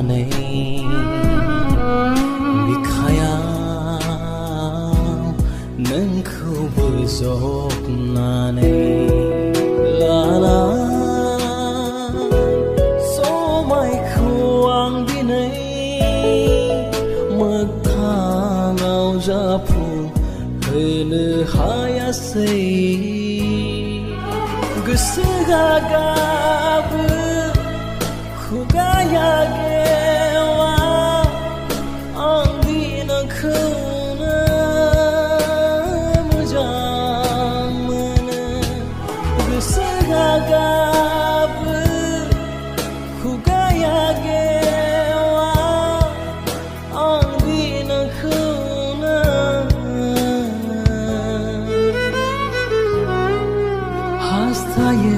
này bị khaya nâng khâu vui dọc này la la số mai khuang đi này mực thang ao ra phù hơi lư haya say gusaga gabu khugaya gewa andi na khuna mujamana gusaga gabu khugaya gewa andi na khuna hastaya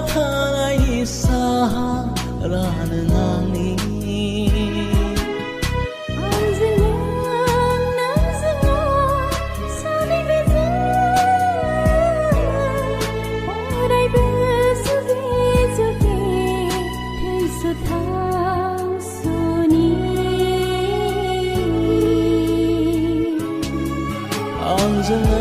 thay xa ra nang ni anh dưng nang dưng sao đi về ở đây bây giờ thấy sự thao soni anh dưng